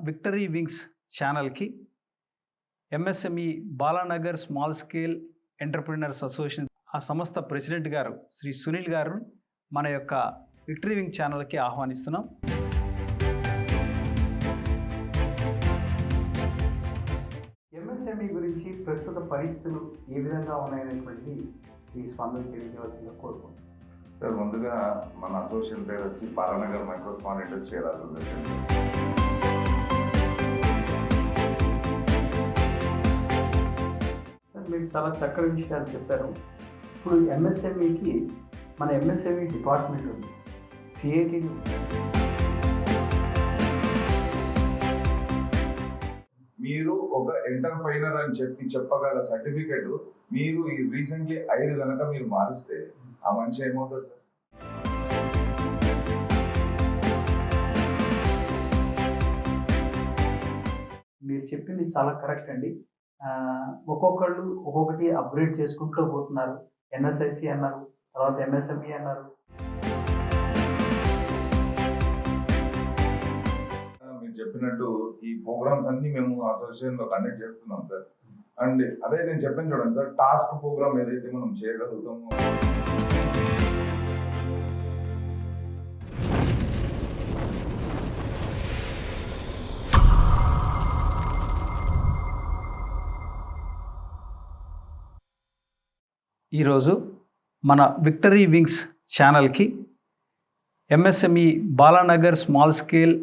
Victory wings ఛానల్కి MSME Balanagar small scale entrepreneurs association ఆ సంస్థ ప్రెసిడెంట్ గారు శ్రీ సునీల్ గారు మన యొక్క విక్టరీ వింగ్ ఛానల్కి ఆహ్వానిస్తున్నాం. ఎంఎస్ఎంఈ గురించి ప్రస్తుత పరిస్థితులు ఏ విధంగా ఉన్నాయనేటువంటి ఈ స్పందన తెలియజేయవలసిందిగా కోరుకుంటున్నాం. సార్, ముందుగా మన అసోసియేషన్ పేరు వచ్చి Balanagar micro small industrial association. Sir, మీరు చాలా చక్కటి విషయాలు చెప్పారు. ఇప్పుడు ఎంఎస్ఎంఈకి మన ఎంఎస్ఎంఈ డిపార్ట్మెంట్ ఉంది, సిఐటి. మీరు ఒక ఎంటర్ప్రైనర్ అని చెప్పగల సర్టిఫికెట్ మీరు రీసెంట్లీ 5 కనుక మీరు మారిస్తే ఆ మనిషి ఏమవుతాడు సార్? మీరు చెప్పింది చాలా కరెక్ట్ అండి. ఒక్కొక్కళ్ళు ఒక్కొక్కటి అప్గ్రేడ్ చేసుకుంటూ పోతున్నారు. ఎన్ఎస్ఐసి అన్నారు, తర్వాత ఎంఎస్ఎంఈ అన్నారు. మీరు చెప్పినట్టు ఈ ప్రోగ్రామ్స్ అన్ని మేము అసోసియేషన్ లో కండక్ట్ చేస్తున్నాం సార్. అండ్ అదే నేను చెప్పాను చూడండి సార్, టాస్క్ ప్రోగ్రామ్ ఏదైతే మనం చేయగలుగుతామో ఈరోజు మన విక్టరీ వింగ్స్ ఛానల్కి MSME Balanagar small scale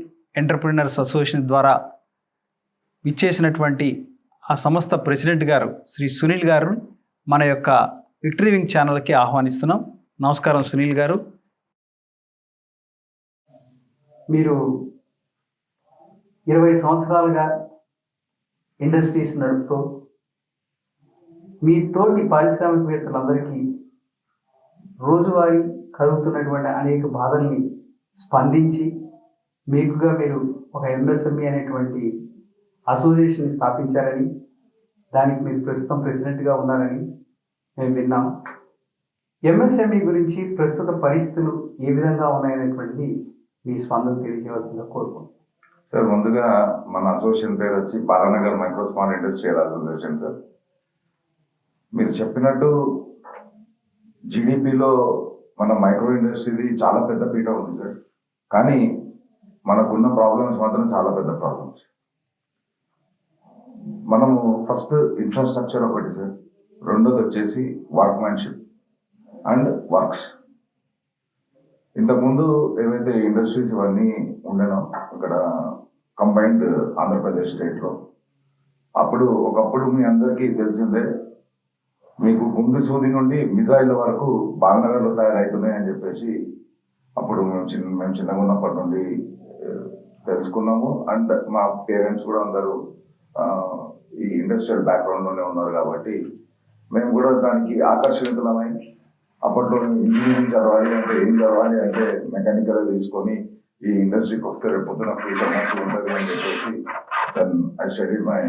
entrepreneurs association ద్వారా ఇచ్చేసినటువంటి ఆ సంస్థ ప్రెసిడెంట్ గారు శ్రీ సునీల్ గారు మన యొక్క విక్టరీ వింగ్ ఛానల్కి ఆహ్వానిస్తున్నాం. నమస్కారం సునీల్ గారు. మీరు 20 సంవత్సరాలుగా ఇండస్ట్రీస్ నడుపుతూ మీ తోటి పారిశ్రామికవేత్తలందరికీ రోజువారీ కలుగుతున్నటువంటి అనేక బాధల్ని స్పందించి మీకుగా మీరు ఒక ఎంఎస్ఎంఈ అనేటువంటి అసోసియేషన్ స్థాపించారని, దానికి మీరు ప్రస్తుతం ప్రెసిడెంట్గా ఉన్నారని మేము విన్నాం. ఎంఎస్ఎంఈ గురించి ప్రస్తుత పరిస్థితులు ఏ విధంగా ఉన్నాయనేటువంటిది మీ స్పందన తెలియజేయవలసిందిగా కోరుకుంటున్నాం. సార్, ముందుగా మన అసోసియేషన్ పేరు వచ్చి Balanagar micro small industrial association sir. మీరు చెప్పినట్టు జీడిపిలో మన మైక్రో ఇండస్ట్రీది చాలా పెద్ద పీట ఉంది సార్. కానీ మనకున్న ప్రాబ్లమ్స్ మాత్రం చాలా పెద్ద ప్రాబ్లమ్స్. మనము ఫస్ట్ ఇన్ఫ్రాస్ట్రక్చర్ ఒకటి సార్, రెండోది వచ్చేసి వర్క్మెన్షిప్ అండ్ వర్క్స్. ఇంతకుముందు ఏవైతే ఇండస్ట్రీస్ ఇవన్నీ ఉండేనో ఇక్కడ కంబైన్డ్ ఆంధ్రప్రదేశ్ స్టేట్లో, ఒకప్పుడు మీ అందరికీ తెలిసిందే, మీకు గుండు సూది నుండి మిజైల్ వరకు బాలనగర్లో తయారవుతున్నాయి అని చెప్పేసి అప్పుడు మేము చిన్నగా ఉన్నప్పటి నుండి తెలుసుకున్నాము. అండ్ మా పేరెంట్స్ కూడా అందరూ ఈ ఇండస్ట్రియల్ బ్యాక్గ్రౌండ్లోనే ఉన్నారు కాబట్టి మేము కూడా దానికి ఆకర్షితులమై అప్పట్లో ఇంజనీరింగ్ చదవాలి అంటే మెకానికల్ తీసుకొని ఈ ఇండస్ట్రీకి వస్తే రేపు పొద్దున ఫ్యూచర్ మంచిగా ఉంటుంది అని చెప్పేసి then I studied my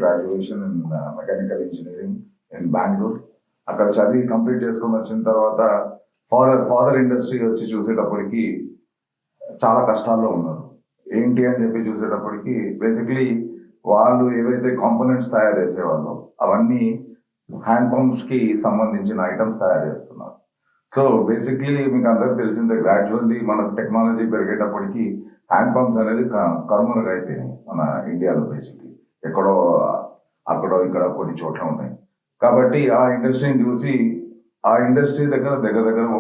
graduation in mechanical engineering in Bengaluru. అక్కడ చదివి కంప్లీట్ చేసుకొని వచ్చిన తర్వాత ఫాదర్ ఇండస్ట్రీ వచ్చి చూసేటప్పటికి చాలా కష్టాల్లో ఉన్నారు. ఏంటి అని చెప్పి చూసేటప్పటికి బేసిక్లీ వాళ్ళు ఏవైతే కాంపోనెంట్స్ తయారు చేసేవాళ్ళు అవన్నీ హ్యాండ్ పంప్స్కి సంబంధించిన ఐటమ్స్ తయారు చేస్తున్నారు. సో బేసిక్లీ మీకు అందరికి తెలిసిందే, గ్రాడ్యువల్లీ మనకు టెక్నాలజీ పెరిగేటప్పటికి హ్యాండ్ పంప్స్ అనేది కనుమరుగు అయిపోయినాయి మన ఇండియాలో. బేసిక్లీ ఎక్కడో అక్కడో ఇక్కడ కొన్ని చోట్ల ఉన్నాయి. కాబట్టి ఆ ఇండస్ట్రీని చూసి ఆ ఇండస్ట్రీ దగ్గర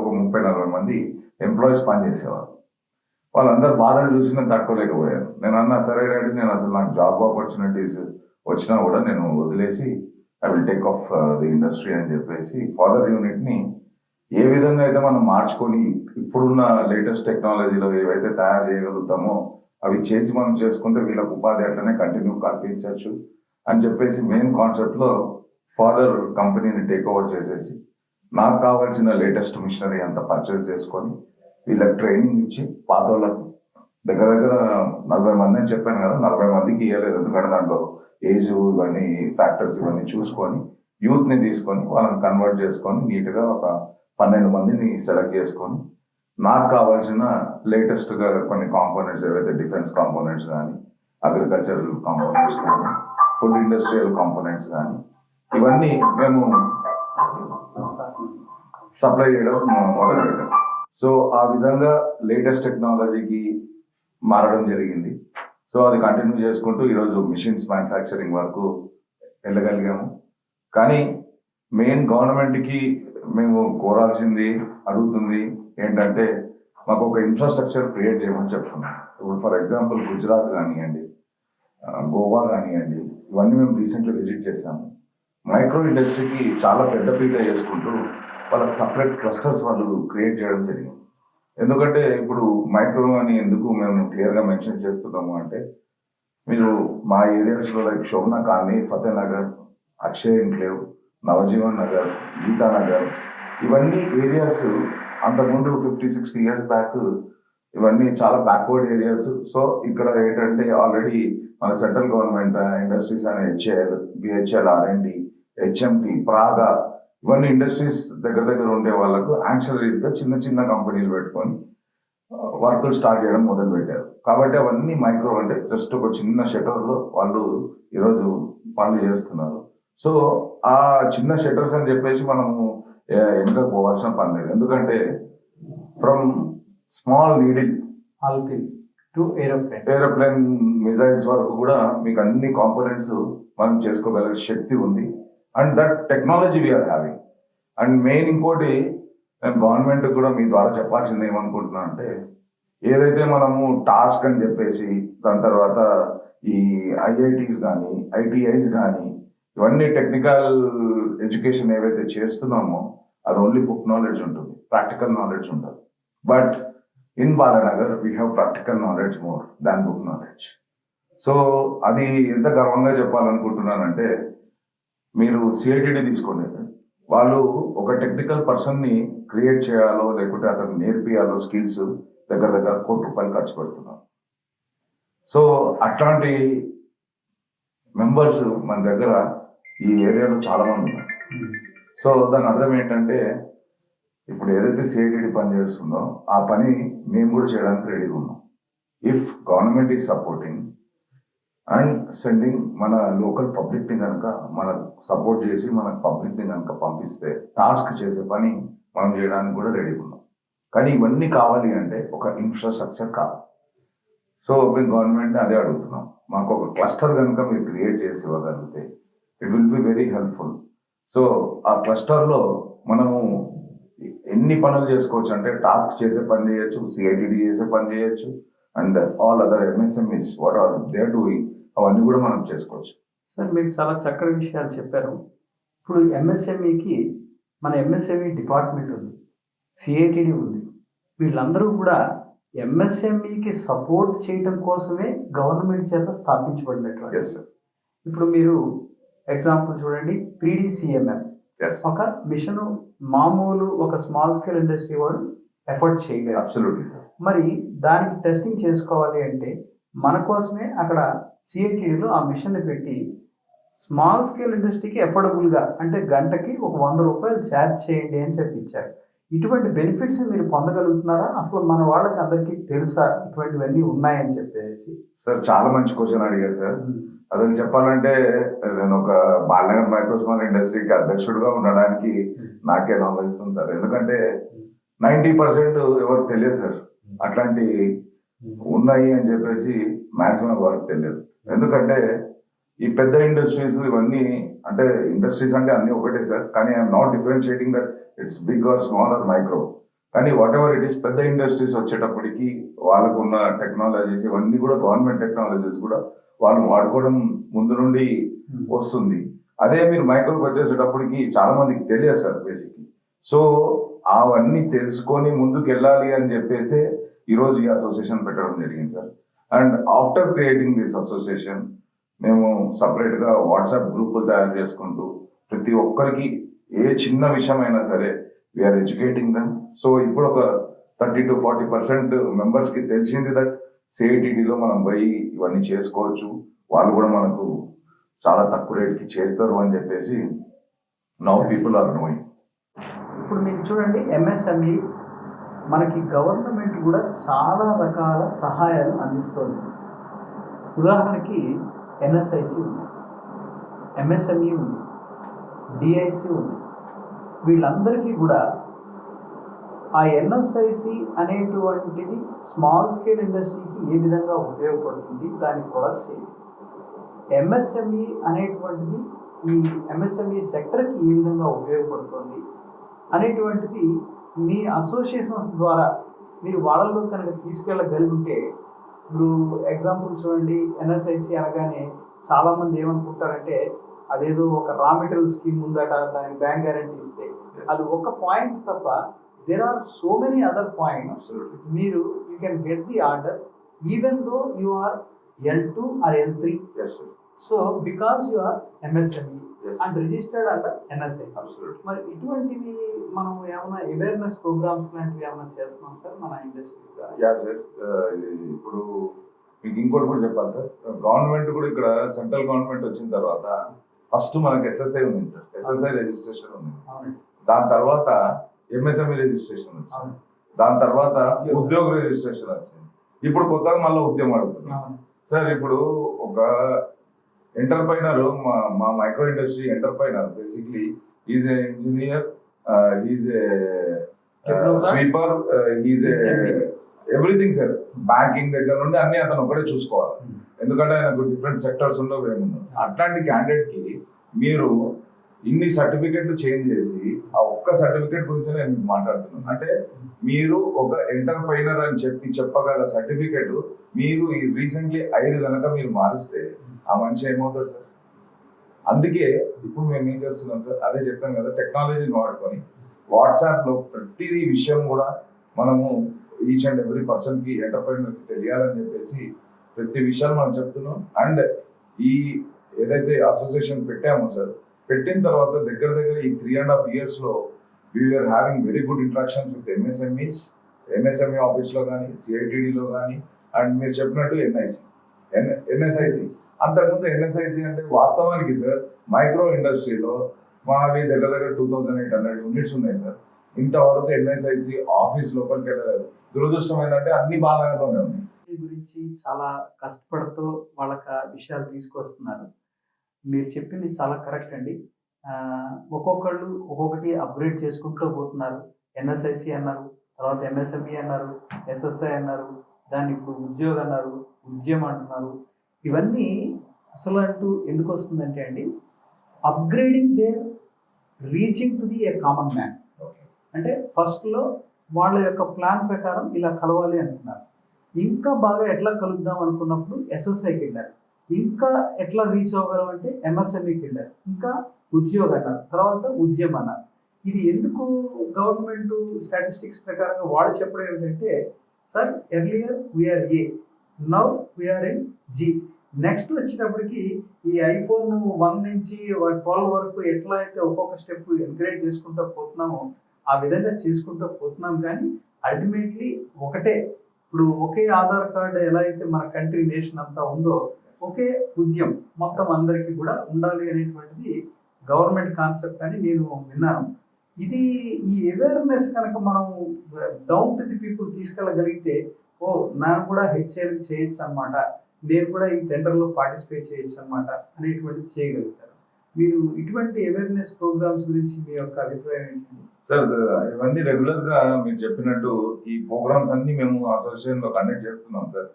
ఒక 30-40 మంది ఎంప్లాయీస్ పనిచేసేవారు. వాళ్ళందరూ బాధలు చూసి నేను తట్టుకోలేకపోయాను. నేను అన్నా, సరే డాడీ, నేను అసలు నాకు జాబ్ ఆపర్చునిటీస్ వచ్చినా కూడా నేను వదిలేసి I will take off the industry అని చెప్పేసి ఫాదర్ యూనిట్ని ఏ విధంగా అయితే మనం మార్చుకొని ఇప్పుడున్న లేటెస్ట్ టెక్నాలజీలో ఏవైతే తయారు చేయగలుగుతామో అవి చేసి మనం చేసుకుంటే వీళ్ళకు ఉపాధి అట్లనే కంటిన్యూ కల్పించవచ్చు అని చెప్పేసి మెయిన్ కాన్సెప్ట్లో ఫాదర్ కంపెనీని టేక్ ఓవర్ చేసేసి నాకు కావాల్సిన లేటెస్ట్ మిషనరీ అంతా పర్చేస్ చేసుకొని వీళ్ళకి ట్రైనింగ్ ఇచ్చి పాత వాళ్ళకు దగ్గర 40 మంది అని చెప్పాను కదా, 40 మందికి ఇవ్వలేదు. ఎందుకంటే దాంట్లో ఏజ్ ఇవన్నీ ఫ్యాక్టర్స్ ఇవన్నీ చూసుకొని యూత్ని తీసుకొని వాళ్ళని కన్వర్ట్ చేసుకొని నీట్గా ఒక 12 మందిని సెలెక్ట్ చేసుకొని నాకు కావాల్సిన లేటెస్ట్గా కొన్ని కాంపోనెంట్స్ ఏవైతే డిఫెన్స్ కాంపోనెంట్స్ కానీ అగ్రికల్చరల్ కాంపోనెంట్స్ కానీ ఫుడ్ ఇండస్ట్రియల్ కాంపోనెంట్స్ కానీ ఇవన్నీ మేము సప్లై చేయడం మొదలుపెట్టాం. సో ఆ విధంగా లేటెస్ట్ టెక్నాలజీకి మారడం జరిగింది. సో అది కంటిన్యూ చేసుకుంటూ ఈరోజు మిషన్స్ మ్యానుఫ్యాక్చరింగ్ వరకు వెళ్ళగలిగాము. కానీ మెయిన్ గవర్నమెంట్కి మేము కోరాల్సింది అడుగుతుంది ఏంటంటే మాకు ఒక ఇన్ఫ్రాస్ట్రక్చర్ క్రియేట్ చేయమని చెప్తున్నాం. ఇప్పుడు ఫర్ ఎగ్జాంపుల్ గుజరాత్ కానివ్వండి, గోవా కానివ్వండి, ఇవన్నీ మేము రీసెంట్లీ విజిట్ చేశాము. మైక్రో ఇండస్ట్రీకి చాలా పెద్దపీట చేసుకుంటూ వాళ్ళకి సపరేట్ క్లస్టర్స్ వాళ్ళు క్రియేట్ చేయడం జరిగింది. ఎందుకంటే ఇప్పుడు మైక్రో అని ఎందుకు మేము క్లియర్గా మెన్షన్ చేస్తున్నాము అంటే, మీరు మా ఏరియాస్లో like Shobhana colony, Fateh Nagar, Akshay enclave, Navjeevan Nagar, Geetanagar, ఇవన్నీ ఏరియాస్ అంతకుముందు 50-60 ఇయర్స్ బ్యాక్ ఇవన్నీ చాలా బ్యాక్వర్డ్ ఏరియాస్. సో ఇక్కడ ఏంటంటే ఆల్రెడీ మన సెంట్రల్ గవర్నమెంట్ ఇండస్ట్రీస్ అనే HAL, BHL, RMD, HMT, Praga, ఇవన్నీ ఇండస్ట్రీస్ దగ్గర ఉండే వాళ్ళకు యాన్షనరీస్గా చిన్న చిన్న కంపెనీలు పెట్టుకొని వర్కులు స్టార్ట్ చేయడం మొదలు పెట్టారు. కాబట్టి అవన్నీ మైక్రో అంటే జస్ట్ ఒక చిన్న షటర్లో వాళ్ళు ఈరోజు పనులు చేస్తున్నారు. సో ఆ చిన్న షటర్స్ అని చెప్పేసి మనము వెనుక పోవాల్సిన పని లేదు. ఎందుకంటే from small needle to aeroplane missiles వరకు కూడా మీకు అన్ని కాంపోనెంట్స్ మనం చేసుకోగలిగే శక్తి ఉంది. And that technology we are having. And main ఇంకోటి నేను గవర్నమెంట్ కూడా మీ ద్వారా చెప్పాల్సింది ఏమనుకుంటున్నా అంటే, ఏదైతే మనము టాస్క్ అని చెప్పేసి దాని తర్వాత ఈ ఐఐటీస్ కానీ ఐటీఐస్ కానీ ఇవన్నీ టెక్నికల్ ఎడ్యుకేషన్ ఏవైతే చేస్తున్నామో అది ఓన్లీ బుక్ నాలెడ్జ్ ఉంటుంది, ప్రాక్టికల్ నాలెడ్జ్ ఉంటుంది. But in Balanagar we have practical knowledge more than book knowledge. So అది ఎంత గర్వంగా చెప్పాలనుకుంటున్నానంటే, మీరు సిఐటిడి తీసుకోండి, వాళ్ళు ఒక టెక్నికల్ పర్సన్ని క్రియేట్ చేయాలో లేకుంటే అతను నేర్పియాలో స్కిల్స్ దగ్గర ₹1 కోటి ఖర్చు పెడుతున్నారు. సో అట్లాంటి మెంబర్స్ మన దగ్గర ఈ ఏరియాలో చాలా మంది ఉన్నారు. సో దాని అర్థం ఏంటంటే, ఇప్పుడు ఏదైతే సిఐటిడి పని చేస్తుందో ఆ పని మేము కూడా చేయడానికి రెడీగా ఉన్నాం. If government is supporting and sending మన లోకల్ పబ్లిక్ని కనుక మనకు సపోర్ట్ చేసి మనకు పబ్లిక్ని కనుక పంపిస్తే టాస్క్ చేసే పని మనం చేయడానికి కూడా రెడీగా ఉన్నాం. కానీ ఇవన్నీ కావాలి అంటే ఒక ఇన్ఫ్రాస్ట్రక్చర్ కావాలి. సో మేము గవర్నమెంట్ని అదే అడుగుతున్నాం, మాకు ఒక క్లస్టర్ కనుక మీరు క్రియేట్ చేసి ఇవ్వగలిగితే it will be very helpful. So ఆ క్లస్టర్లో మనము ఎన్ని పనులు చేసుకోవచ్చు అంటే, టాస్క్ చేసే పని చేయొచ్చు, సిఐటిడి చేసే పని చేయొచ్చు, and all other MSMEs what are they doing అవన్నీ కూడా మనం చేసుకోవచ్చు. సార్ మీరు చాలా చక్కటి విషయాలు చెప్పారు. ఇప్పుడు ఎంఎస్ఎంఈకి మన ఎంఎస్ఎంఈ డిపార్ట్మెంట్ ఉంది, సిఐటిడి ఉంది. వీళ్ళందరూ కూడా ఎంఎస్ఎంఈకి సపోర్ట్ చేయడం కోసమే గవర్నమెంట్ చేత స్థాపించబడినటువంటి. ఇప్పుడు మీరు ఎగ్జాంపుల్ చూడండి, 3DCMM ఒక మిషన్ మామూలు ఒక స్మాల్ స్కేల్ ఇండస్ట్రీ వాడు ఎఫర్ట్ చేయలేరు. అబ్సల్యూట్లీ. మరి దానికి టెస్టింగ్ చేసుకోవాలి అంటే మన కోసమే అక్కడ సిఐటిడిలో ఆ మిషన్ని పెట్టి స్మాల్ స్కేల్ ఇండస్ట్రీకి ఎఫోర్డబుల్గా అంటే గంటకి ఒక ₹100 ఛార్జ్ చేయండి అని చెప్పించారు. ఇటువంటి బెనిఫిట్స్ మీరు పొందగలుగుతున్నారా? అసలు మన వాళ్ళకి అందరికీ తెలుసా ఇటువంటివన్నీ ఉన్నాయని చెప్పేసి? సార్ చాలా మంచి క్వశ్చన్ అడిగారు సార్. అసలు చెప్పాలంటే నేను ఒక బాలనగర్ మైక్రో స్మాల్ ఇండస్ట్రీకి అధ్యక్షుడిగా ఉండడానికి నాకే నమ్మేస్తుంది సార్. ఎందుకంటే 90% ఎవరికి తెలియదు సార్. అట్లాంటి ఉన్నాయి అని చెప్పేసి మాక్సిమం వరకు తెలియదు. ఎందుకంటే ఈ పెద్ద ఇండస్ట్రీస్ ఇవన్నీ అంటే ఇండస్ట్రీస్ అంటే అన్ని ఒకటే సార్. కానీ I'm not differentiating that it's big or small or micro. కానీ వాట్ ఎవర్ ఇట్ ఈస్, పెద్ద ఇండస్ట్రీస్ వచ్చేటప్పటికి వాళ్ళకు ఉన్న టెక్నాలజీస్ ఇవన్నీ కూడా గవర్నమెంట్ టెక్నాలజీస్ కూడా వాళ్ళు వాడుకోవడం ముందు నుండి వస్తుంది. అదే మీరు మైక్రోకి వచ్చేసేటప్పటికి చాలా మందికి తెలియదు సార్ బేసిక్లీ. సో అవన్నీ తెలుసుకొని ముందుకు వెళ్ళాలి అని చెప్పేసి ఈరోజు ఈ అసోసియేషన్ పెట్టడం జరిగింది sir. And after creating this association మేము సపరేట్గా వాట్సాప్ గ్రూపులు తయారు చేసుకుంటూ ప్రతి ఒక్కరికి ఏ చిన్న విషయం అయినా సరే వీఆర్ ఎడ్యుకేటింగ్ దెమ్. సో ఇప్పుడు ఒక 30-40% మెంబర్స్కి తెలిసింది దట్ సిఐటిడిలో మనం పోయి ఇవన్నీ చేసుకోవచ్చు, వాళ్ళు కూడా మనకు చాలా తక్కువ రేట్కి చేస్తారు అని చెప్పేసి నౌ పీపుల్ ఆర్ నోయింగ్. ఇప్పుడు మీకు చూడండి, ఎంఎస్ఎంఈ మనకి గవర్నమెంట్ కూడా చాలా రకాల సహాయాలు అందిస్తుంది. ఉదాహరణకి ఎన్ఎస్ఐసి ఉంది, ఎంఎస్ఎంఈ ఉంది, డిఐసి ఉంది. వీళ్ళందరికీ కూడా ఆ ఎన్ఎస్ఐసి అనేటువంటిది స్మాల్ స్కేల్ ఇండస్ట్రీకి ఏ విధంగా ఉపయోగపడుతుంది, దాని ప్రొడక్ట్స్ ఏంటి, ఎంఎస్ఎంఈ అనేటువంటిది ఈ ఎంఎస్ఎంఈ సెక్టర్కి ఏ విధంగా ఉపయోగపడుతుంది అనేటువంటిది మీ అసోసియేషన్స్ ద్వారా మీరు వాళ్ళలో కనుక తీసుకెళ్ళగలిగితే, ఇప్పుడు ఎగ్జాంపుల్ చూడండి, ఎన్ఎస్ఐసి అనగానే చాలామంది ఏమనుకుంటారంటే అదేదో ఒక రా మెటీరియల్ స్కీమ్ ఉందట, దానికి బ్యాంక్ గ్యారంటీ ఇస్తే, అది ఒక పాయింట్ తప్ప there are so many other points. మీరు you can get the orders even though you are L2 or L3. Yes, sir. So because you are MSME Yes. and registered under NSIC. Absolutely. మరి ఇటువంటివి మనం ఏమైనా awareness programmes లాంటివి ఏమైనా చేస్తున్నాం sir మన industry ద్వారా? యా సార్, ఇప్పుడు మీకు ఇంకోటి కూడా చెప్పాలి సార్. గవర్నమెంట్ కూడా ఇక్కడ సెంట్రల్ గవర్నమెంట్ వచ్చిన తర్వాత ఫస్ట్ మనకి ఎస్ఎస్ఐ ఉంది సార్, ఎస్ఎస్ఐ రిజిస్ట్రేషన్ ఉంది. అవునండి. దాని తర్వాత ఎంఎస్ఎంఈ రిజిస్ట్రేషన్ వచ్చింది. అవును. దాని తర్వాత ఉద్యోగ రిజిస్ట్రేషన్ వచ్చింది. ఇప్పుడు కొత్తగా మళ్ళీ ఉద్యమం అడుగుతున్నాం అవును. సార్. ఇప్పుడు ఒక ఎంటర్ప్రైనర్, మా micro industry entrepreneur basically is a engineer, is a sweeper, is a everything sir. Banking దగ్గర నుండి అన్ని అతను ఒకటే చూసుకోవాలి, ఎందుకంటే ఆయనకు డిఫరెంట్ సెక్టర్స్ ఉండవు ఏముండవు. అట్లాంటి క్యాండిడేట్ కి మీరు ఇన్ని సర్టిఫికెట్లు చేంజ్ చేసి ఆ ఒక్క సర్టిఫికెట్ గురించి నేను మీకు మాట్లాడుతున్నాను. అంటే మీరు ఒక ఎంటర్ప్రైనర్ అని చెప్పగల సర్టిఫికెట్ మీరు రీసెంట్లీ 5 గనక మీరు మారిస్తే ఆ మనిషి ఏమవుతాడు సార్? అందుకే ఇప్పుడు మేము ఏం చేస్తున్నాం సార్, అదే చెప్పాను కదా, టెక్నాలజీని వాడుకొని వాట్సాప్ లో ప్రతి విషయం కూడా మనము ఈచ్ అండ్ ఎవ్రీ పర్సన్ కి ఎంటర్ప్రైనర్ కి తెలియాలని చెప్పేసి ప్రతి విషయాలు మనం చెప్తున్నాం. అండ్ ఈ ఏదైతే అసోసియేషన్ పెట్టామో సార్, పెట్టిన తర్వాత దగ్గర ఈ 3.5 years లో we are having very good interactions with MSMEs, MSME office లో కానీ, సిఐటిడిలో కానీ, అండ్ మీరు చెప్పినట్టు ఎన్ఎస్ఐసి. అంతకుముందు ఎన్ఎస్ఐసి అంటే వాస్తవానికి సార్ మైక్రో ఇండస్ట్రీలో మావి దగ్గర 2800 యూనిట్స్ ఉన్నాయి సార్. ఇంతవరకు ఎన్ఎస్ఐసి ఆఫీస్ లోపలికి వెళ్ళలేదు. దురదృష్టం ఏంటంటే అన్ని బాలనలోనే ఉన్నాయి. ఈ గురించి చాలా కష్టపడుతూ వాళ్ళకి ఆ విషయాలు తీసుకొస్తున్నారు. మీరు చెప్పింది చాలా కరెక్ట్ అండి. ఒక్కొక్కళ్ళు ఒక్కొక్కటి అప్గ్రేడ్ చేసుకుంటూ పోతున్నారు. ఎన్ఎస్ఐసి అన్నారు, తర్వాత ఎంఎస్ఎంఈ అన్నారు, ఎస్ఎస్ఐ అన్నారు, దాన్ని ఇప్పుడు ఉద్యోగం అన్నారు, ఉద్యమం అంటున్నారు. ఇవన్నీ అసలు అంటూ ఎందుకు వస్తుందంటే అండి, upgrading their reaching to the a common man. అంటే ఫస్ట్లో వాళ్ళ యొక్క ప్లాన్ ప్రకారం ఇలా కలవాలి అనుకున్నారు. ఇంకా బాగా ఎట్లా కలుద్దాం అనుకున్నప్పుడు ఎస్ఎస్ఐకి వెళ్ళారు. ఇంకా ఎట్లా రీచ్ అవ్వగలం అంటే ఎంఎస్ఎంఈకి వెళ్ళారు. ఇంకా ఉద్యోగం అన్నారు, తర్వాత ఉద్యమం అన్నారు. ఇది ఎందుకు గవర్నమెంట్ స్టాటిస్టిక్స్ ప్రకారంగా వాళ్ళు చెప్పడం ఏమిటంటే, sir earlier we are A, now we are in G. Next వచ్చేటప్పటికి ఈ ఐఫోన్ 1 నుంచి 12 వరకు ఎట్లా అయితే ఒక్కొక్క స్టెప్ ఎంకరేజ్ చేసుకుంటూ పోతున్నామో ఆ విధంగా చేసుకుంటూ పోతున్నాం. కానీ అల్టిమేట్లీ ఒకటే, ఇప్పుడు ఒకే ఆధార్ కార్డు ఎలా అయితే మన కంట్రీ నేషన్ అంతా ఉందో, ఒకే ఉద్యమం మొత్తం అందరికీ కూడా ఉండాలి అనేటువంటిది గవర్నమెంట్ కాన్సెప్ట్ అని నేను విన్నాను. ఇది ఈ అవేర్నెస్ కనుక మనం డౌన్ టు ది పీపుల్ తీసుకెళ్ళగలిగితే, ఓ నేను కూడా హెచ్ఏఎల్ చేయొచ్చు అనమాట, నేను కూడా ఈ టెండర్లో పార్టిసిపేట్ చేయొచ్చు అనమాట అనేటువంటిది చేయగలుగుతారు. మీరు ఇటువంటి అవేర్నెస్ ప్రోగ్రామ్స్ గురించి మీ యొక్క అభిప్రాయం ఏంటి సార్? ఇవన్నీ రెగ్యులర్ గా మీరు చెప్పినట్టు ఈ ప్రోగ్రామ్స్ అన్ని మేము అసోసియేషన్ లో కండక్ట్ చేస్తున్నాం సార్.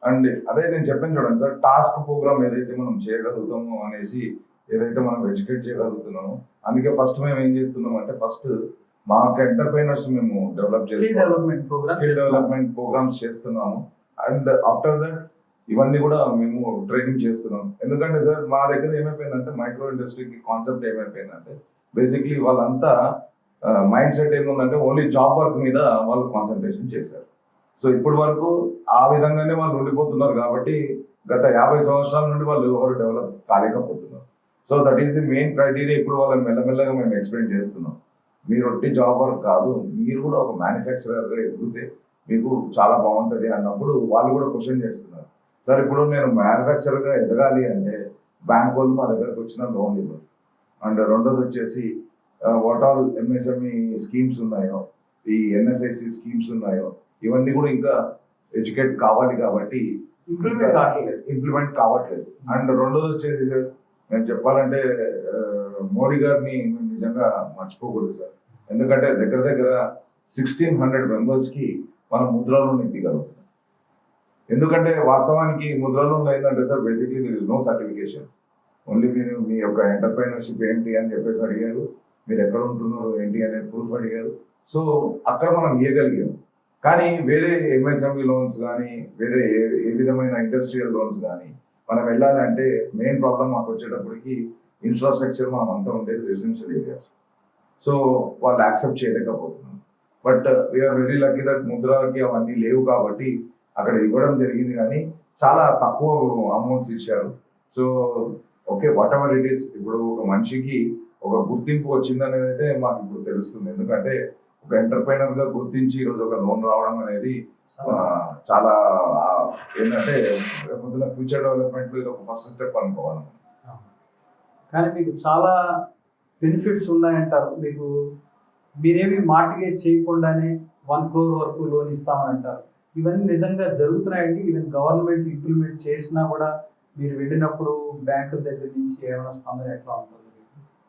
అండ్ అదే నేను చెప్పాను చూడండి సార్, టాస్క్ ప్రోగ్రామ్ ఏదైతే మనం చేయగలుగుతామో అనేసి, ఏదైతే మనం ఎడ్యుకేట్ చేయగలుగుతున్నామో, అందుకే ఫస్ట్ మేము ఏం చేస్తున్నాం అంటే, ఫస్ట్ మా ఎంటర్ప్రైనర్స్ మేము డెవలప్ డెవలప్మెంట్ ప్రోగ్రామ్స్ చేస్తున్నాము. అండ్ ఆఫ్టర్ దట్ ఇవన్నీ కూడా మేము ట్రైనింగ్ చేస్తున్నాం. ఎందుకంటే సార్ మా దగ్గర ఏమైపోయిందంటే, మైక్రో ఇండస్ట్రీకి కాన్సెప్ట్ ఏమైపోయిందంటే, బేసిక్లీ వాళ్ళంతా మైండ్ సెట్ ఏముందంటే ఓన్లీ జాబ్ వర్క్ మీద వాళ్ళు కాన్సన్ట్రేషన్ చేశారు. సో ఇప్పటి వరకు ఆ విధంగానే వాళ్ళు ఉండిపోతున్నారు. కాబట్టి గత 50 సంవత్సరాల నుండి వాళ్ళు ఎవరు డెవలప్ కాలేకపోతున్నారు. So that is the main criteria. ఇప్పుడు వాళ్ళని మెల్లమెల్లగా మేము ఎక్స్ప్లెయిన్ చేస్తున్నాం. మీరు ఒట్టి జాబ్ వర్క్ కాదు, మీరు కూడా ఒక మ్యానుఫ్యాక్చరర్గా ఎదిగితే మీకు చాలా బాగుంటుంది అన్నప్పుడు వాళ్ళు కూడా క్వశ్చన్ చేస్తున్నారు. సార్ ఇప్పుడు నేను మ్యానుఫ్యాక్చరర్గా ఎదగాలి అంటే బ్యాంక్ వాళ్ళు మా దగ్గరకు వచ్చిన లోన్ ఇవ్వరు. అండ్ రెండోది వచ్చేసి వాట్ ఆల్ ఎంఎస్ఎంఈ స్కీమ్స్ ఉన్నాయో, ఈ ఎన్ఎస్ఐసి స్కీమ్స్ ఉన్నాయో, ఇవన్నీ కూడా ఇంకా ఎడ్యుకేట్ కావాలి. కాబట్టి ఇంప్లిమెంట్ కావట్లేదు. ఇంప్లిమెంట్ కావట్లేదు. అండ్ రెండోది వచ్చేసి సార్, నేను చెప్పాలంటే మోడీ గారిని మేము నిజంగా మర్చిపోకూడదు సార్. ఎందుకంటే దగ్గర దగ్గర 1600 మెంబర్స్ కి మనం ముద్రా లోన్ ఇవ్వగలుగుతాం. ఎందుకంటే వాస్తవానికి ముద్రా లోన్ ఏంటంటే sir, basically there is no certification. Only మీరు మీ యొక్క ఎంటర్ప్రైనర్షిప్ ఏంటి అని చెప్పేసి అడిగారు, మీరు ఎక్కడ ఉంటున్నారు ఏంటి అనే ప్రూఫ్ అడిగారు. సో అక్కడ మనం ఇవ్వగలిగాం. కానీ వేరే ఎంఎస్ఎంఈ లోన్స్ కానీ వేరే ఏ విధమైన ఇండస్ట్రియల్ లోన్స్ కానీ మనం వెళ్ళాలంటే మెయిన్ ప్రాబ్లం మాకు వచ్చేటప్పటికి ఇన్ఫ్రాస్ట్రక్చర్ మనం అంతా ఉండేది రెసిడెన్షియల్ ఏరియాస్. సో వాళ్ళు యాక్సెప్ట్ చేయలేకపోతున్నాం. But we are very lucky that ముద్రాకి అవన్నీ లేవు కాబట్టి అక్కడ ఇవ్వడం జరిగింది. కానీ చాలా తక్కువ అమౌంట్స్ ఇచ్చారు. So okay, what ever it is, ఇప్పుడు ఒక మనిషికి ఒక గుర్తింపు వచ్చిందనేది అయితే మాకు ఇప్పుడు తెలుస్తుంది. ఎందుకంటే ఒక ఎంటర్ప్రైనర్ గా గుర్తించి ఈరోజు ఒక లోన్ రావడం అనేది చాలా ఏంటంటే ఫ్యూచర్ డెవలప్మెంట్ లో ఇది ఒక ఫస్ట్ స్టెప్ అనుకోవాలి. కానీ మీకు చాలా బెనిఫిట్స్ ఉన్నాయంటారు. మీకు మీరేమి మార్టిగేజ్ చేయకుండానే 1 crore వరకు లోన్ ఇస్తామని అంటారు. ఇవన్నీ నిజంగా జరుగుతున్నాయండి? ఈవెన్ గవర్నమెంట్ ఇంప్లిమెంట్ చేసినా కూడా మీరు వెళ్ళినప్పుడు బ్యాంకుల దగ్గర నుంచి ఏమైనా స్పందన ఎట్లా ఉంటుంది?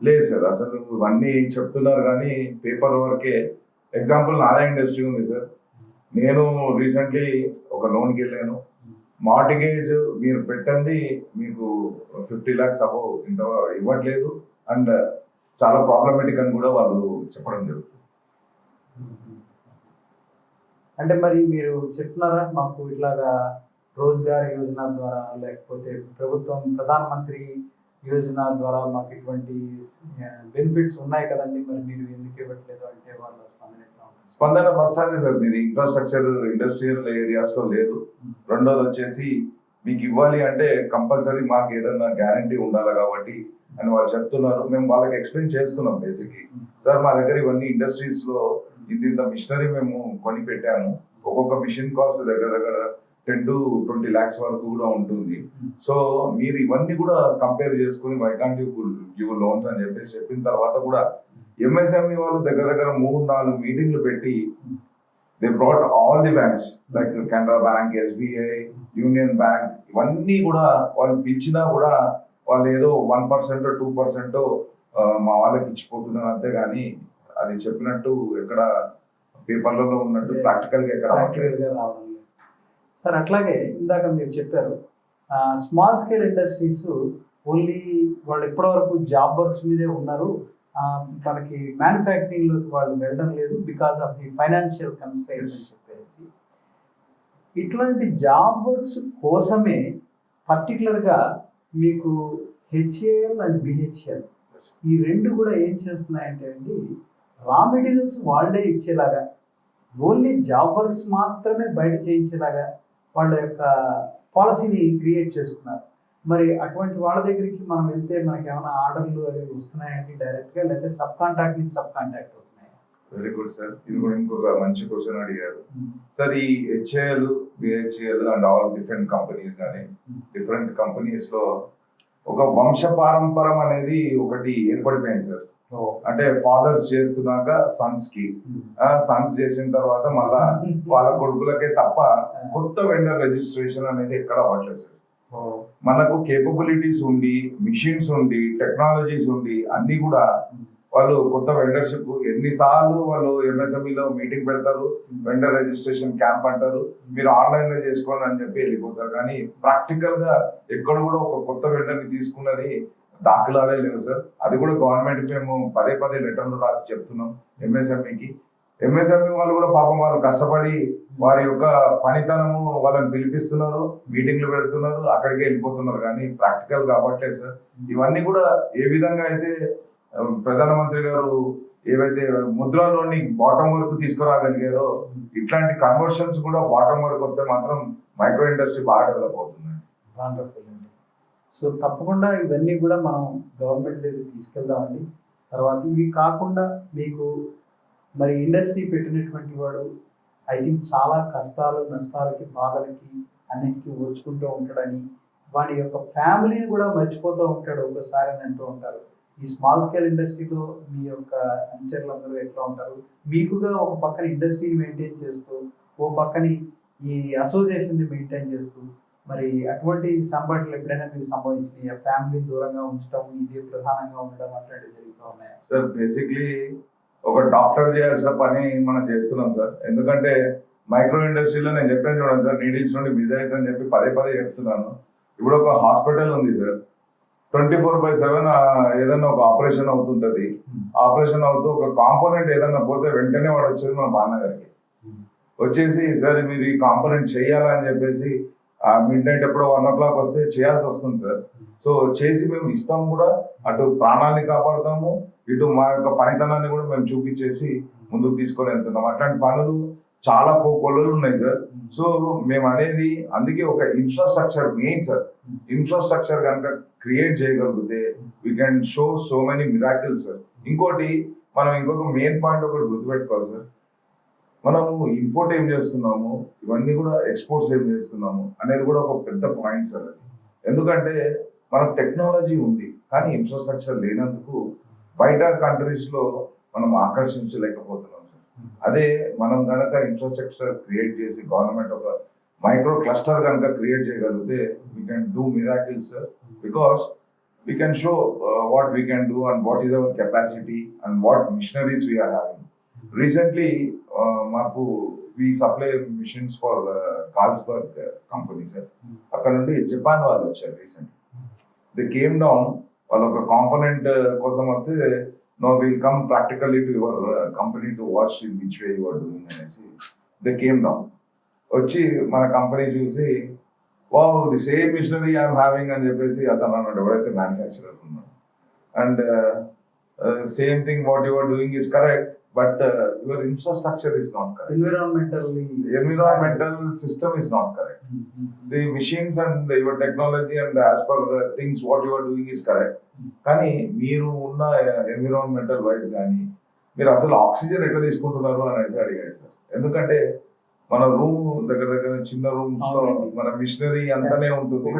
లేదు సార్, అసలు ఇవన్నీ చెప్తున్నారు కానీ పేపర్ వర్కే. ఎగ్జాంపుల్ నాదే ఇండస్ట్రీ ఉంది సార్. నేను రీసెంట్లీ ఒక లోన్కి వెళ్ళాను. మార్టిగేజ్ మీరు పెట్టండి మీకు 50 lakhs అబౌవ్ ఇంత ఇవ్వట్లేదు అండ్ చాలా ప్రాబ్లమేటిక్ అని కూడా వాళ్ళు చెప్పడం జరుగుతుంది. అంటే మరి మీరు చెప్తున్నారా మాకు ఇట్లాగా రోజ్గార్ యోజన ద్వారా లేకపోతే ప్రభుత్వం ప్రధానమంత్రి యోజన ద్వారా మాకు ఇటువంటి బెనిఫిట్స్ ఉన్నాయి కదండి, మరి మీరు ఎందుకు ఇవ్వట్లేదు అంటే వాళ్ళ స్పందన ఎట్లా ఉంటుంది? స్పందన ఫస్ట్ అదే సార్, మీది ఇన్ఫ్రాస్ట్రక్చర్ ఇండస్ట్రియల్ ఏరియాస్ లో లేదు. రెండోది వచ్చేసి మీకు ఇవ్వాలి అంటే కంపల్సరీ మాకు ఏదన్నా గ్యారంటీ ఉండాలి కాబట్టి అని వాళ్ళు చెప్తున్నారు. మేము వాళ్ళకి ఎక్స్ప్లెయిన్ చేస్తున్నాం బేసిక్లీ. సార్ మా దగ్గర ఇవన్నీ ఇండస్ట్రీస్ లో ఇంత మిషనరీ మేము కొని పెట్టాము. ఒక్కొక్క మిషన్ కాస్ట్ దగ్గర దగ్గర 10 to 20 lakhs వరకు కూడా ఉంటుంది. సో మీరు ఇవన్నీ కూడా కంపేర్ చేసుకుని why can't you give loans అని చెప్పేసి చెప్పిన తర్వాత కూడా ఎంఎస్ఎంఈ వాళ్ళు దగ్గర దగ్గర 3-4 మీటింగ్లు పెట్టి they brought all the banks like Canara bank, SBI, union bank, ఇవన్నీ కూడా వాళ్ళు పిలిచినా కూడా వాళ్ళు ఏదో 1% 2% మా వాళ్ళకి ఇచ్చిపోతున్నారు అంతేగాని అది చెప్పినట్టు ఎక్కడ పేపర్లలో ఉన్నట్టు ప్రాక్టికల్ గా ఎక్కడ రావడం లేదు సార్. అట్లాగే ఇందాక మీరు చెప్పారు స్మాల్ స్కేల్ ఇండస్ట్రీస్ ఓన్లీ వాళ్ళు ఇప్పటివరకు జాబ్ వర్క్స్ మీదే ఉన్నారు, మనకి మ్యానుఫ్యాక్చరింగ్ లోకి వాళ్ళు వెళ్ళడం లేదు because of the financial constraints అని చెప్పేసి. ఇట్లాంటి జాబ్ వర్క్స్ కోసమే పర్టికులర్గా మీకు హెచ్ఏఎల్ అండ్ బిహెచ్ఎల్ ఈ రెండు కూడా ఏం చేస్తున్నాయంటే అండి, రా మెటీరియల్స్ వాళ్ళే ఇచ్చేలాగా ఓన్లీ జాబ్ వర్క్స్ మాత్రమే బయట చేయించేలాగా వాళ్ళ యొక్క పాలసీని క్రియేట్ చేసుకున్నారు. మరి అటువంటి వాళ్ళ దగ్గరికి మనం వెళ్తే మనకి ఏమైనా ఆర్డర్లు అవి వస్తున్నాయండి డైరెక్ట్గా, లేకపోతే సబ్ కాంట్రాక్ట్ నుంచి సబ్ కాంట్రాక్ట్ అవుతున్నాయి? వెరీ గుడ్ సార్, ఇది కూడా ఇంకొక మంచి క్వశ్చన్ అడిగారు సార్. ఈ HAL, BHEL and all different companies కానీ డిఫరెంట్ కంపెనీస్ లో ఒక వంశ పారంపరం అనేది ఒకటి ఏర్పడిపోయింది సార్. అంటే ఫాదర్స్ చేస్తున్నాక సన్స్ కి, సన్స్ చేసిన తర్వాత మళ్ళా వాళ్ళ కొడుకులకే తప్ప కొత్త వెండర్ రిజిస్ట్రేషన్ అనేది ఎక్కడ అవ్వట్లేదు సార్. మనకు కేపబిలిటీస్ ఉండి, మిషన్స్ ఉండి, టెక్నాలజీస్ ఉండి అన్ని కూడా వాళ్ళు కొత్త వెండర్షిప్ ఎన్నిసార్లు వాళ్ళు ఎంఎస్ఎంఈలో మీటింగ్ పెడతారు, వెండర్ రిజిస్ట్రేషన్ క్యాంప్ అంటారు, మీరు ఆన్లైన్ లో చేసుకోండి అని చెప్పి వెళ్ళిపోతారు. కానీ ప్రాక్టికల్ గా ఎక్కడ కూడా ఒక కొత్త వెండర్ ని తీసుకున్నది దాఖలాలే లేవు సార్. అది కూడా గవర్నమెంట్ మేము పదే లెటర్లు రాసి చెప్తున్నాం ఎంఎస్ఎంఈకి. ఎంఎస్ఎంఈ వాళ్ళు కూడా పాపం వాళ్ళు కష్టపడి వారి యొక్క పనితనము వాళ్ళని పిలిపిస్తున్నారు, మీటింగ్లు పెడుతున్నారు, అక్కడికి వెళ్ళిపోతున్నారు. కానీ ప్రాక్టికల్ కాబట్లేదు సార్. ఇవన్నీ కూడా ఏ విధంగా అయితే ప్రధానమంత్రి గారు ఏవైతే ముద్రాలోని బాటం వరకు తీసుకురాగలిగారో ఇట్లాంటి కన్వర్షన్స్ కూడా బాటం వరకు వస్తే మాత్రం మైక్రో ఇండస్ట్రీ బాగా డెవలప్ అవుతుంది. సో తప్పకుండా ఇవన్నీ కూడా మనం గవర్నమెంట్ దగ్గర తీసుకెళ్దామండి. తర్వాత ఇవి కాకుండా మీకు మరి ఇండస్ట్రీ పెట్టినటువంటి వాడు ఐ థింక్ చాలా కష్టాలు, నష్టాలకి, బాధలకి అన్నిటికీ ఓర్చుకుంటూ ఉంటాడని, వాడి యొక్క ఫ్యామిలీని కూడా మర్చిపోతూ ఉంటాడు ఒకసారి అని అంటూ ఉంటారు. ఈ స్మాల్ స్కేల్ ఇండస్ట్రీలో మీ యొక్క అనుచరులందరూ ఎట్లా ఉంటారు? మీకుగా ఒక పక్కన ఇండస్ట్రీని మెయింటైన్ చేస్తూ, ఓ పక్కని ఈ అసోసియేషన్ని మెయింటైన్ చేస్తూ మరి అటువంటి సంఘటనలు ఎప్పుడైనా మీకు సంభవించినాయి? ఫ్యామిలీ దూరంగా ఉంచడం, ఇదే ప్రధానంగా ఉండడం అట్లాంటివి జరుగుతూ ఉన్నాయా? సార్ బేసిక్లీ ఒక డాక్టర్ చేయాల్సిన పని మనం చేస్తున్నాం సార్. ఎందుకంటే మైక్రో ఇండస్ట్రీలో నేను చెప్పాను చూడండి సార్, నీడిల్స్ నుండి మిజైల్స్ అని చెప్పి పదే పదే చెప్తున్నాను. ఇప్పుడు ఒక హాస్పిటల్ ఉంది సార్, 24/7 ఏదైనా ఒక ఆపరేషన్ అవుతుంటది. ఆపరేషన్ అవుతూ ఒక కాంపోనెంట్ ఏదైనా పోతే వెంటనే వాడు వచ్చేది మన బాన్నగారికి వచ్చేసి, సార్ మీరు ఈ కాంపోనెంట్ చేయాలని చెప్పేసి మిడ్ నైట్ ఎప్పుడో 1 o'clock వస్తే చేయాల్సి వస్తుంది సార్. సో చేసి మేము ఇస్తాం కూడా, అటు ప్రాణాలని కాపాడుతాము, ఇటు మా యొక్క పనితనాన్ని కూడా మేము చూపించేసి ముందుకు తీసుకొని వెళ్తున్నాం. అట్లాంటి పనులు చాలా కొలలు ఉన్నాయి సార్. సో మేము అనేది అందుకే ఒక ఇన్ఫ్రాస్ట్రక్చర్ మెయిన్ సార్. ఇన్ఫ్రాస్ట్రక్చర్ కనుక క్రియేట్ చేయగలిగితే we can show so many miracles sir. ఇంకోటి మనం ఇంకొక మెయిన్ పాయింట్ ఒకటి గుర్తుపెట్టుకోవాలి సార్. మనము ఇంపోర్ట్ ఏం చేస్తున్నాము, ఇవన్నీ కూడా ఎక్స్పోర్ట్స్ ఏం చేస్తున్నాము అనేది కూడా ఒక పెద్ద పాయింట్ సార్ అది. ఎందుకంటే మనకు టెక్నాలజీ ఉంది కానీ ఇన్ఫ్రాస్ట్రక్చర్ లేనందుకు బయట కంట్రీస్ లో మనం ఆకర్షించలేకపోతున్నాం సార్. అదే మనం కనుక ఇన్ఫ్రాస్ట్రక్చర్ క్రియేట్ చేసి గవర్నమెంట్ ఒక మైక్రో క్లస్టర్ కనుక క్రియేట్ చేయగలిగితే we can do miracles sir. Because we can show what we can do and what is our capacity and what machineries we are having. Recently మాకు we supply machines for Carlsberg company sir. అక్కడ నుండి Japan వాళ్ళు వచ్చారు recent. They came down, వాళ్ళు ఒక component కోసం వస్తే, no will come practically to your company to watch in which way your doing అనేసి దే కేమ్ డౌన్. వచ్చి మన కంపెనీ చూసి, wow the same machinery I'm having అని చెప్పేసి అతను అన్నాడు, ఎవరైతే మ్యానుఫ్యాక్చరర్ ఉన్నాడు. And same thing what your doing is correct, but your infrastructure is not correct. Environmental system is not correct. The machines and your technology and as per things what you are doing is correct. కానీ మీరు ఉన్న environmental wise కానీ మీరు అసలు oxygen ఎట్లా తీసుకుంటున్నారు అనేసి అడిగాడు సార్. ఎందుకంటే మన రూమ్ దగ్గర దగ్గర చిన్న రూమ్స్ లో మన మిషనరీ అంతానే ఉంటుంది.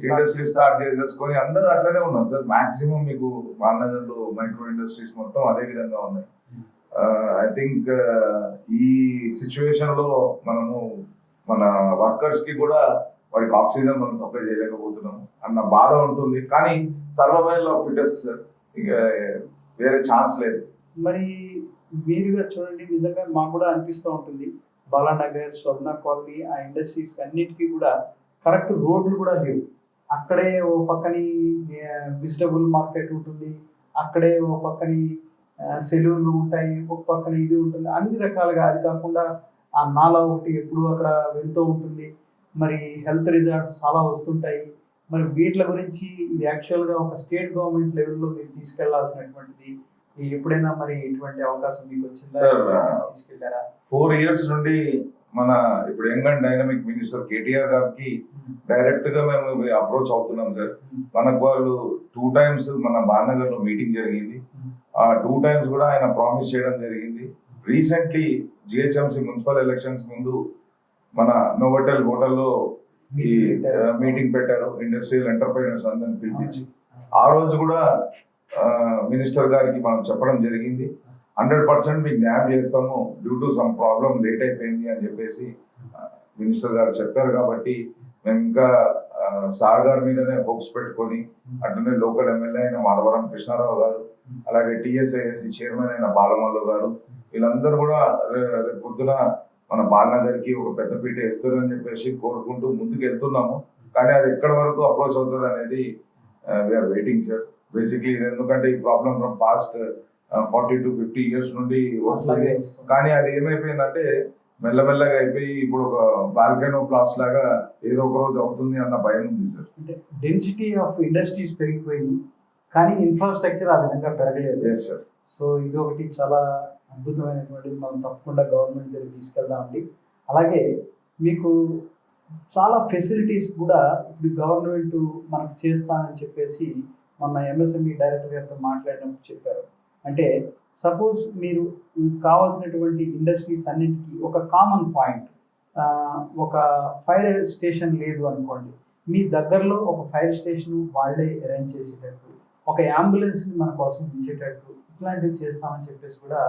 ఇండస్ట్రీ స్టార్ట్ చేసేసుకొని అందరూ అట్లనే ఉన్నారు సార్. మాక్సిమం మీకు బాలనగర్ లో మైక్రో ఇండస్ట్రీస్ మొత్తం అదే విధంగా ఉన్నాయి. ఐ థింక్ ఈ సిచ్యువేషన్ లో మనము మన వర్కర్స్ కి కూడా వాడికి ఆక్సిజన్ మనం సప్లై చేయలేకపోతున్నాము అన్న బాధ ఉంటుంది. కానీ సర్వైవల్ ఆఫ్ ఫిటెస్ట్ సార్, ఇక వేరే ఛాన్స్ లేదు. మరి వీరుగా చూడండి, నిజంగా మాకు కూడా అనిపిస్తూ ఉంటుంది, బాలానగర్, స్వర్ణ కాలనీ, ఆ ఇండస్ట్రీస్ అన్నిటికీ కూడా కరెక్ట్ రోడ్లు కూడా లేవు. అక్కడే ఓ పక్కని వెజిటబుల్ మార్కెట్ ఉంటుంది, అక్కడే ఓ పక్కని సెలూన్లు ఉంటాయి, ఒక పక్కన ఇది ఉంటుంది, అన్ని రకాలుగా. అది కాకుండా ఆ నాలా ఒకటి ఎప్పుడు అక్కడ వెళ్తూ ఉంటుంది. మరి హెల్త్ రిజార్ట్స్ చాలా వస్తుంటాయి. మరి వీటి గురించి ఇది యాక్చువల్గా ఒక స్టేట్ గవర్నమెంట్ లెవెల్లో మీరు తీసుకెళ్లాల్సినటువంటిది. ఎప్పుడైనా మరి ఇటువంటి అవకాశం మీకు వచ్చిందా? తీసుకెళ్లారా? 4 years నుండి మన ఇప్పుడు young and dynamic minister KTR గారికి డైరెక్ట్ గా మేము అప్రోచ్ అవుతున్నాం సార్. మనకు వాళ్ళు 2 times మన బాలనగర్ లో మీటింగ్ జరిగింది. ఆ 2 times కూడా ఆయన ప్రామిస్ చేయడం జరిగింది. రీసెంట్లీ జిహెచ్ఎంసీ మున్సిపల్ ఎలక్షన్స్ ముందు మన నోవోటెల్ హోటల్లో ఈ మీటింగ్ పెట్టారు, ఇండస్ట్రియల్ ఎంటర్ప్రైనర్స్ అందరిని పిలిపించి. ఆ రోజు కూడా మినిస్టర్ గారికి మనం చెప్పడం జరిగింది, 100% మీకు న్యాయం చేస్తాము, due to some problem late అయిపోయింది అని చెప్పేసి మినిస్టర్ గారు చెప్పారు. కాబట్టి మేము ఇంకా సార్ గారి మీదనే హోప్స్ పెట్టుకొని, అట్లనే లోకల్ ఎమ్మెల్యే అయిన మాధవరం కృష్ణారావు గారు, అలాగే టీఎస్ఐఎస్సి చైర్మన్ అయిన బాలమల్లు గారు, వీళ్ళందరూ కూడా రేపు పొద్దున మన బాలనగర్కి ఒక పెద్దపీట వేస్తారని చెప్పేసి కోరుకుంటూ ముందుకు వెళ్తున్నాము. కానీ అది ఎక్కడి వరకు అప్రోచ్ అవుతుంది అనేది వీఆర్ వెయిటింగ్ సార్. బేసిక్లీ ఎందుకంటే ఈ problem from past 40 to 50 years నుండి వస్తుంది. కానీ అది ఏమైపోయిందంటే మెల్లమెల్లగా అయిపోయి ఇప్పుడు ఒక బాల్కనో ప్లాస్ లాగా ఏదో ఒక రోజు అవుతుంది అన్న భయం ఉంది సార్. అంటే డెన్సిటీ ఆఫ్ ఇండస్ట్రీస్ పెరిగిపోయింది కానీ ఇన్ఫ్రాస్ట్రక్చర్ ఆ విధంగా పెరగలేదు. Yes sir. సో ఇది ఒకటి చాలా అద్భుతమైనటువంటిది, మనం తప్పకుండా గవర్నమెంట్ దగ్గర తీసుకెళ్దామండి. అలాగే మీకు చాలా ఫెసిలిటీస్ కూడా ఇప్పుడు గవర్నమెంట్ మనకు చేస్తానని చెప్పేసి మొన్న ఎంఎస్ఎంఈ డైరెక్టర్ గారితో మాట్లాడినప్పుడు చెప్పారు. అంటే సపోజ్ మీరు కావాల్సినటువంటి ఇండస్ట్రీస్ అన్నింటికి ఒక కామన్ పాయింట్, ఒక ఫైర్ స్టేషన్ లేదు అనుకోండి, మీ దగ్గరలో ఒక ఫైర్ స్టేషన్ వాళ్ళే అరేంజ్ చేసేటట్టు, ఒక అంబులెన్స్ని మన కోసం ఉంచేటట్టు ఇట్లాంటివి చేస్తామని చెప్పేసి కూడా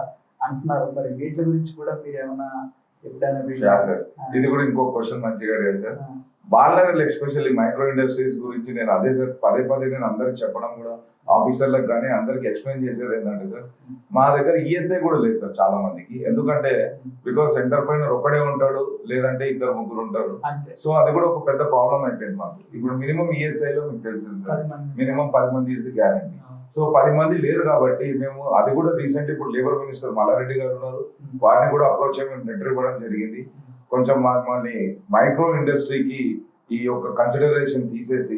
అంటున్నారు. మరి వీటి గురించి కూడా మీరు ఏమైనా ఎప్పుడైనా యా సార్, ఇది కూడా ఇంకో క్వశ్చన్ మంచిగా అడిగారు sir. Balanagar especially micro industries గురించి నేను అదే సార్ పదే పదే నేను అందరికి చెప్పడం కూడా, ఆఫీసర్లకు కానీ అందరికి ఎక్స్ప్లెయిన్ చేసేది ఏంటంటే సార్, మా దగ్గర ఈఎస్ఐ కూడా లేదు సార్ చాలా మందికి. ఎందుకంటే బికాస్ ఎంటర్ప్రైనర్ ఒకడే ఉంటాడు, లేదంటే ఇద్దరు ముగ్గురు ఉంటారు. సో అది కూడా ఒక పెద్ద ప్రాబ్లం అయిపోయింది మాకు. ఇప్పుడు మినిమం ఈఎస్ఐ లో మీకు తెలిసింది సార్, మినిమం 10 మంది ఇస్ గ్యారంటీ. సో 10 మంది లేరు కాబట్టి మేము అది కూడా రీసెంట్ ఇప్పుడు లేబర్ మినిస్టర్ మల్లారెడ్డి గారు ఉన్నారు, వారిని కూడా అప్రోచ్ అయ్యి మేము లెటర్ ఇవ్వడం జరిగింది. కొంచెం మళ్ళీ మైక్రో ఇండస్ట్రీకి ఈ యొక్క కన్సిడరేషన్ తీసేసి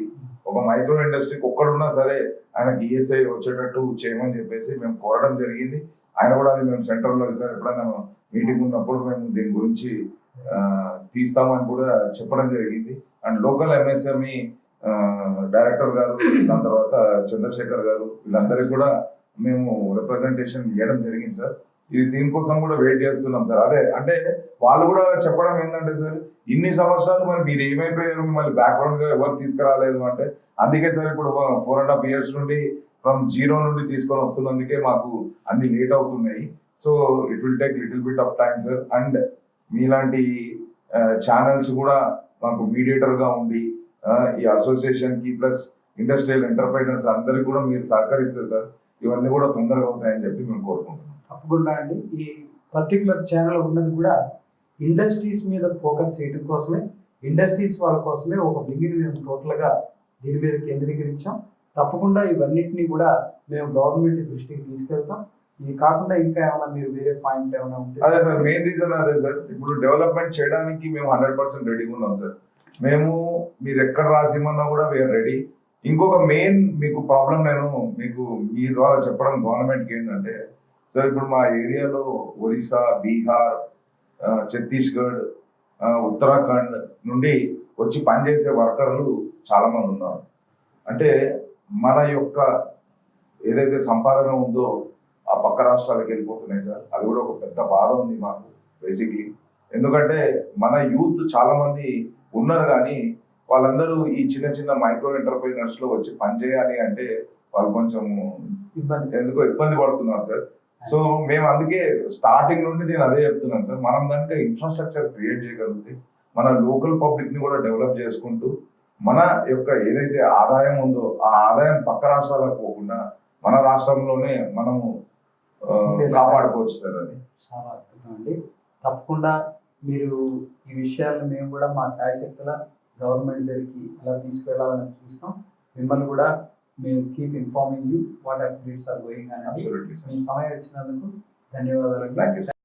ఒక మైక్రో ఇండస్ట్రీకి ఒక్కడున్నా సరే ఆయనకి ఈఎస్ఐ వచ్చేటట్టు చేయమని చెప్పేసి మేము కోరడం జరిగింది. ఆయన కూడా అది మేము సెంటర్లో సార్ ఎప్పుడైనా మీటింగ్ ఉన్నప్పుడు మేము దీని గురించి తీస్తామని కూడా చెప్పడం జరిగింది. అండ్ లోకల్ ఎంఎస్ఎంఈ డైరెక్టర్ గారు, దాని తర్వాత చంద్రశేఖర్ గారు, వీళ్ళందరికీ కూడా మేము రిప్రజెంటేషన్ ఇవ్వడం జరిగింది సార్. ఇది దీనికోసం కూడా వెయిట్ చేస్తున్నాం సార్. అదే అంటే వాళ్ళు కూడా చెప్పడం ఏంటంటే సార్, ఇన్ని సంవత్సరాలు మరి మీరు ఏమైపోయారు, మిమ్మల్ని బ్యాక్గ్రౌండ్ గా ఎవరు తీసుకురాలేదు అంటే, అందుకే సార్ ఇప్పుడు 4.5 years నుండి ఫ్రమ్ జీరో నుండి తీసుకొని వస్తున్నందుకే మాకు అన్ని లేట్ అవుతున్నాయి. So it will take little bit of time sir. And మీలాంటి ఛానల్స్ కూడా మాకు మీడియేటర్ గా ఉండి ఈ అసోసియేషన్ కి ప్లస్ ఇండస్ట్రియల్ ఎంటర్ప్రైనర్స్ అందరికి కూడా మీరు సహకరిస్తే సార్ ఇవన్నీ కూడా తొందరగా అవుతాయని చెప్పి మేము కోరుకుంటున్నాం. తప్పకుండా అండి. ఈ పర్టికులర్ ఛానల్ ఉన్నది కూడా ఇండస్ట్రీస్ మీద ఫోకస్ చేయడం కోసమే, ఇండస్ట్రీస్ వాళ్ళ కోసమే ఒక బిగిని మేము టోటల్గా దీని మీద కేంద్రీకరించాం. తప్పకుండా ఇవన్నిటిని కూడా మేము గవర్నమెంట్ దృష్టికి తీసుకెళ్తాం. ఇది కాకుండా ఇంకా ఏమైనా మీరు వేరే పాయింట్ ఏమైనా ఉంటే? అదే సార్, మెయిన్ రీజన్ అదే సార్. ఇప్పుడు డెవలప్మెంట్ చేయడానికి మేము 100% రెడీగా ఉన్నాం సార్. మేము మీరు ఎక్కడ రాసిమన్నా కూడా వీఆర్ రెడీ. ఇంకొక మెయిన్ మీకు ప్రాబ్లం నేను మీకు మీ ద్వారా చెప్పడం గవర్నమెంట్కి ఏంటంటే సార్, ఇప్పుడు మా ఏరియాలో ఒరిస్సా, బీహార్, ఛత్తీస్గఢ్, ఉత్తరాఖండ్ నుండి వచ్చి పనిచేసే వర్కర్లు చాలా మంది ఉన్నారు. అంటే మన యొక్క ఏదైతే సంపాదన ఉందో ఆ పక్క రాష్ట్రాలకు వెళ్ళిపోతున్నాయి సార్. అది కూడా ఒక పెద్ద బాధ ఉంది మాకు బేసిక్లీ. ఎందుకంటే మన యూత్ చాలా మంది ఉన్నారు, కానీ వాళ్ళందరూ ఈ చిన్న చిన్న మైక్రో ఎంటర్ప్రైనర్స్ లో వచ్చి పనిచేయాలి అంటే వాళ్ళు కొంచెం ఎందుకో ఇబ్బంది పడుతున్నారు సార్. సో మేము అందుకే స్టార్టింగ్ నుండి నేను అదే చెప్తున్నాను సార్, మనం కనుక ఇన్ఫ్రాస్ట్రక్చర్ క్రియేట్ చేయగలిగితే మన లోకల్ పబ్లిక్ ని కూడా డెవలప్ చేసుకుంటూ మన యొక్క ఏదైతే ఆదాయం ఉందో ఆ ఆదాయం పక్క రాష్ట్రాలకు పోకుండా మన రాష్ట్రంలోనే మనము కాపాడుకోవచ్చు సార్. అది చాలా అద్భుతం అండి. తప్పకుండా మీరు ఈ విషయాలను మేము కూడా మా శాయశక్తుల గవర్నమెంట్ దగ్గరికి ఎలా తీసుకెళ్లాలని చూస్తాం. మిమ్మల్ని కూడా మేము keep informing you what activities are going అనేది. మీ సమయం ఇచ్చినందుకు ధన్యవాదాలు. Thank you.